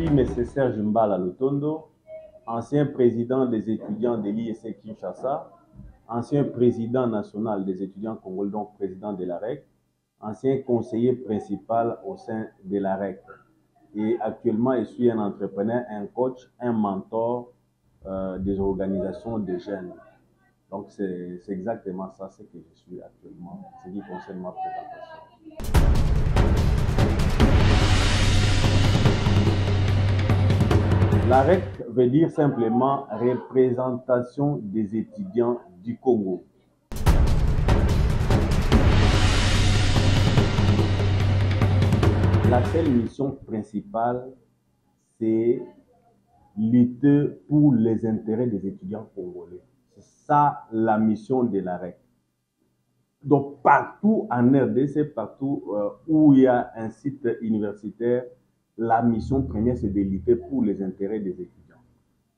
suis M. Serge Mbala Lutondo, ancien président des étudiants de l'IEC Kinshasa, ancien président national des étudiants congolais, donc président de l'AREC, ancien conseiller principal au sein de l'AREC. Et actuellement, je suis un entrepreneur, un coach, un mentor des organisations de jeunes. Donc, c'est exactement ça ce que je suis actuellement, ce qui concerne ma présentation. L'AREC veut dire simplement représentation des étudiants du Congo. La seule mission principale, c'est lutter pour les intérêts des étudiants congolais. C'est ça la mission de l'AREC. Donc partout en RDC, partout où il y a un site universitaire, la mission première, c'est de lutter pour les intérêts des étudiants.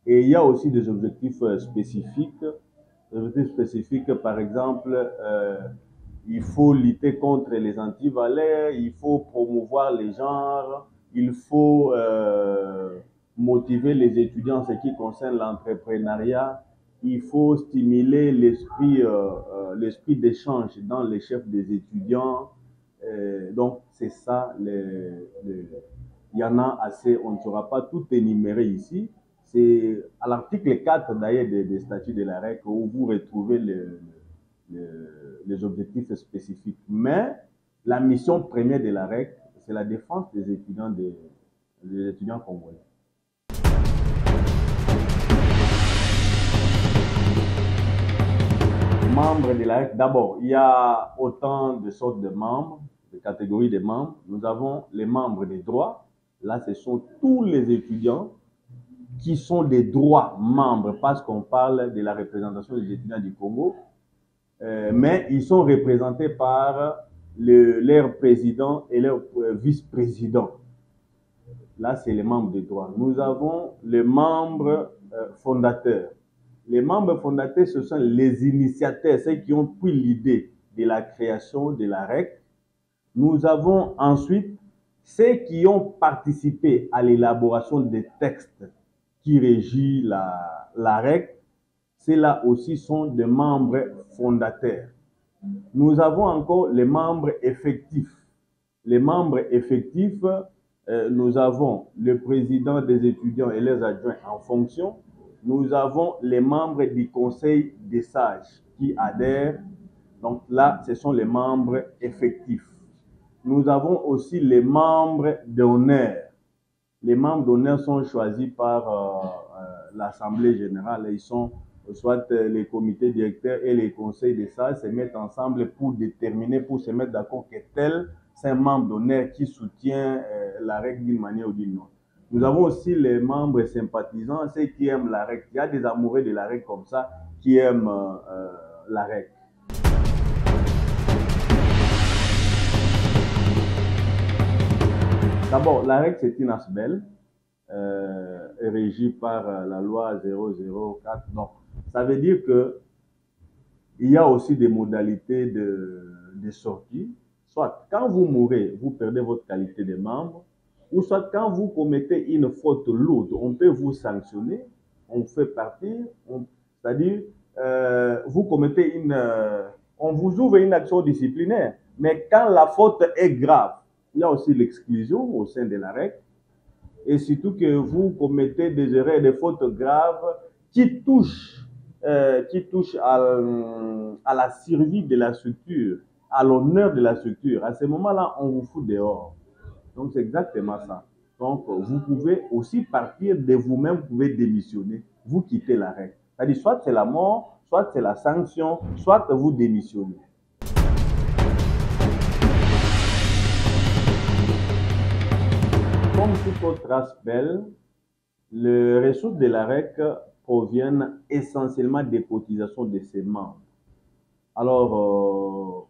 Et il y a aussi des objectifs spécifiques. Des objectifs spécifiques, par exemple, il faut lutter contre les antivaleurs, il faut promouvoir les genres, il faut motiver les étudiants en ce qui concerne l'entrepreneuriat, il faut stimuler l'esprit d'échange dans les chefs des étudiants. Donc, c'est ça, il y en a assez, on ne saura pas tout énumérer ici. C'est à l'article 4 d'ailleurs des statuts de l'AREC où vous retrouvez les objectifs spécifiques. Mais la mission première de l'AREC, c'est la défense des étudiants congolais. Membres de l'AREC, d'abord, il y a autant de sortes de membres, de catégories de membres. Nous avons les membres des droits. Là, ce sont tous les étudiants qui sont des droits membres, parce qu'on parle de la représentation des étudiants du Congo, mais ils sont représentés par leur président et leur vice-président. Là, c'est les membres des droits. Nous avons les membres fondateurs. Les membres fondateurs, ce sont les initiateurs, ceux qui ont pris l'idée de la création de l'AREC. Nous avons ensuite ceux qui ont participé à l'élaboration des textes qui régit l'AREC. Ceux-là aussi sont des membres fondateurs. Nous avons encore les membres effectifs. Les membres effectifs, nous avons le président des étudiants et les adjoints en fonction. Nous avons les membres du conseil des sages qui adhèrent. Donc là, ce sont les membres effectifs. Nous avons aussi les membres d'honneur. Les membres d'honneur sont choisis par l'Assemblée générale. Ils sont soit les comités directeurs et les conseils des sages se mettent ensemble pour déterminer, pour se mettre d'accord que tel, c'est un membre d'honneur qui soutient l'AREC d'une manière ou d'une autre. Nous avons aussi les membres sympathisants, ceux qui aiment l'AREC. Il y a des amoureux de l'AREC comme ça qui aiment l'AREC. D'abord, l'AREC, c'est une ASBEL régie par la loi 004. Donc, ça veut dire qu'il y a aussi des modalités de sortie. Soit quand vous mourrez, vous perdez votre qualité de membre, ou soit quand vous commettez une faute lourde, on peut vous sanctionner, on vous fait partir, c'est-à-dire vous commettez on vous ouvre une action disciplinaire. Mais quand la faute est grave, il y a aussi l'exclusion au sein de l'AREC. Et surtout que vous commettez des erreurs, des fautes graves qui touchent à la survie de la structure, à l'honneur de la structure. À ce moment-là, on vous fout dehors. Donc, c'est exactement ça. Donc, vous pouvez aussi partir de vous-même, vous pouvez démissionner, vous quittez l'AREC. C'est-à-dire, soit c'est la mort, soit c'est la sanction, soit vous démissionnez. Comme toute autre ASBEL, les ressources de l'AREC proviennent essentiellement des cotisations de ses membres. Alors,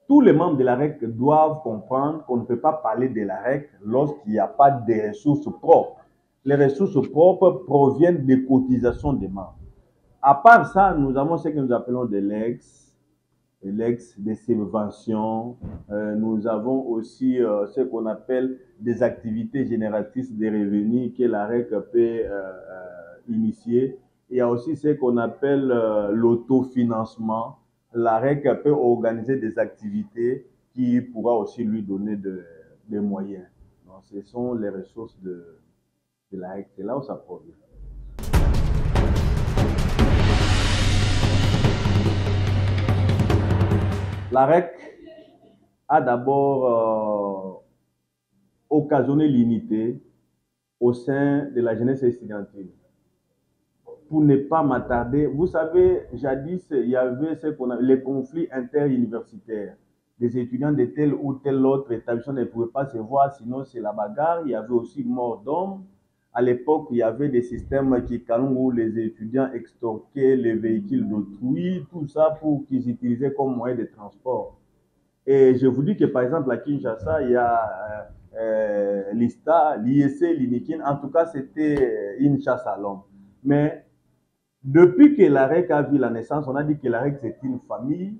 tous les membres de l'AREC doivent comprendre qu'on ne peut pas parler de l'AREC lorsqu'il n'y a pas de ressources propres. Les ressources propres proviennent des cotisations des membres. À part ça, nous avons ce que nous appelons des legs. l'ex, des subventions. Nous avons aussi ce qu'on appelle des activités génératrices de revenus que l'AREC peut initier. Il y a aussi ce qu'on appelle l'autofinancement. L'AREC peut organiser des activités qui pourra aussi lui donner des moyens. Donc, ce sont les ressources de l'AREC. C'est là où ça provient. L'AREC a d'abord occasionné l'unité au sein de la jeunesse estudiantine. Pour ne pas m'attarder, vous savez, jadis, il y avait ce qu'on appelle les conflits interuniversitaires. Des étudiants de tel ou tel autre établissement ne pouvaient pas se voir, sinon c'est la bagarre. Il y avait aussi mort d'hommes. À l'époque, il y avait des systèmes où les étudiants extorquaient les véhicules d'autrui, tout ça pour qu'ils utilisaient comme moyen de transport. Et je vous dis que par exemple à Kinshasa, il y a l'ISTA, l'IEC, l'INIKIN. En tout cas, c'était une chasse à l'homme. Mais depuis que l'AREC a vu la naissance, on a dit que l'AREC c'est une famille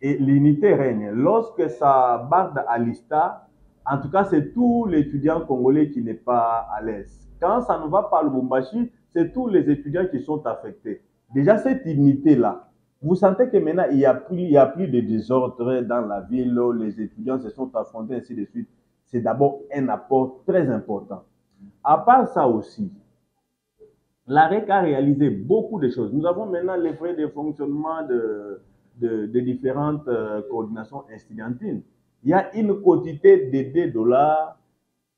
et l'unité règne. Lorsque ça barde à l'ISTA, en tout cas, c'est tous les étudiants congolais qui n'est pas à l'aise. Quand ça ne va pas à Lubumbashi, c'est tous les étudiants qui sont affectés. Déjà, cette unité-là, vous sentez que maintenant, il y a plus de désordre dans la ville, où les étudiants se sont affrontés, ainsi de suite. C'est d'abord un apport très important. À part ça aussi, l'AREC a réalisé beaucoup de choses. Nous avons maintenant les frais de fonctionnement de différentes coordinations estudiantines. Il y a une quantité de $2.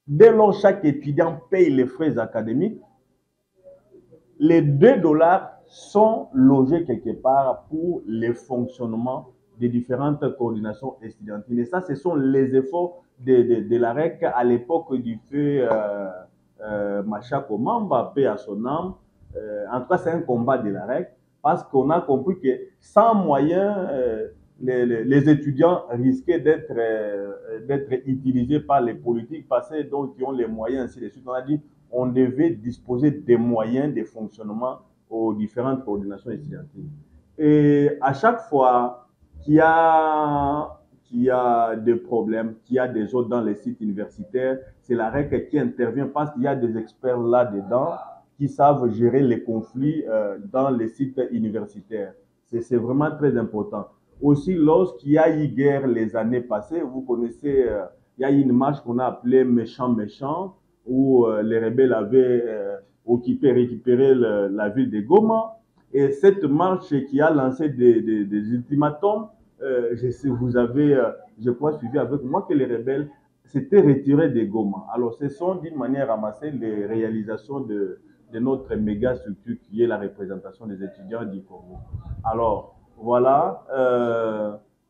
Dès lors chaque étudiant paye les frais académiques, les $2 sont logés quelque part pour le fonctionnement des différentes coordinations estudiantines. Et ça, ce sont les efforts de l'AREC à l'époque du feu Machako Mamba, paix à son âme. En tout cas, c'est un combat de l'AREC parce qu'on a compris que sans moyens, les étudiants risquaient d'être utilisés par les politiques passés, donc qui ont les moyens, ainsi de suite. On a dit on devait disposer des moyens de fonctionnement aux différentes coordinations estudiantines. Et à chaque fois qu'il y a des problèmes, qu'il y a des autres dans les sites universitaires, c'est l'AREC qui intervient parce qu'il y a des experts là-dedans qui savent gérer les conflits dans les sites universitaires. C'est vraiment très important. Aussi, lorsqu'il y a eu guerre les années passées, vous connaissez, il y a eu une marche qu'on a appelée Méchant Méchant, où les rebelles avaient récupéré la ville de Goma. Et cette marche qui a lancé des ultimatums, vous avez, je crois, suivi avec moi que les rebelles s'étaient retirés de Goma. Alors, ce sont d'une manière ramassée les réalisations de notre méga structure qui est la représentation des étudiants du Congo. Alors, voilà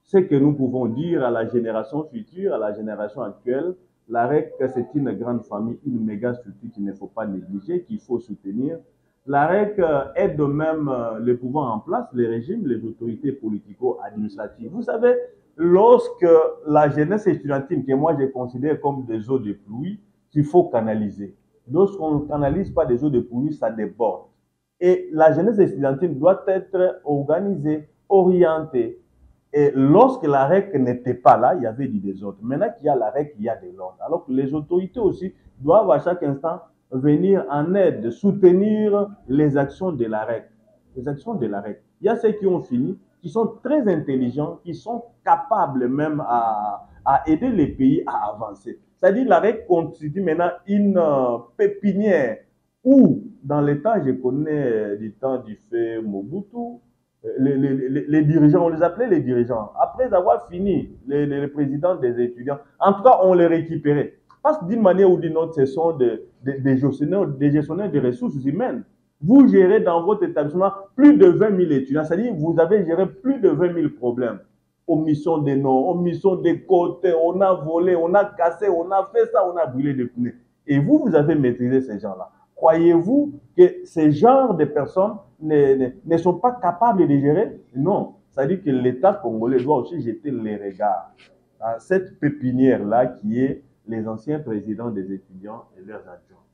ce que nous pouvons dire à la génération future, à la génération actuelle. L'AREC, c'est une grande famille, une méga structure qu'il ne faut pas négliger, qu'il faut soutenir. L'AREC aide même les pouvoirs en place, les régimes, les autorités politico-administratives. Vous savez, lorsque la jeunesse estudiantine, que moi je considère comme des eaux de pluie, qu'il faut canaliser. Lorsqu'on ne canalise pas des eaux de pluie, ça déborde. Et la jeunesse estudiantine doit être organisée, orientée. Et lorsque l'AREC n'était pas là, il y avait du désordre. Maintenant qu'il y a l'AREC, il y a de l'ordre. Alors que les autorités aussi doivent à chaque instant venir en aide, soutenir les actions de l'AREC. Les actions de l'AREC. Il y a ceux qui ont fini, qui sont très intelligents, qui sont capables même à aider les pays à avancer. C'est-à-dire l'AREC constitue maintenant une pépinière où, dans les temps, je connais du temps du fait Mobutu, les dirigeants, on les appelait les dirigeants. Après avoir fini, les présidents des étudiants, en tout cas, on les récupérait. Parce que d'une manière ou d'une autre, ce sont des gestionnaires de ressources humaines. Vous gérez dans votre établissement plus de 20 000 étudiants, c'est-à-dire que vous avez géré plus de 20 000 problèmes. Omission des noms, omission des côtés, on a volé, on a cassé, on a fait ça, on a brûlé des pneus. Et vous avez maîtrisé ces gens-là. Croyez-vous que ces genres de personnes ne sont pas capables de gérer? Non. C'est-à-dire que l'État congolais doit aussi jeter les regards à cette pépinière-là qui est les anciens présidents des étudiants et leurs adjoints.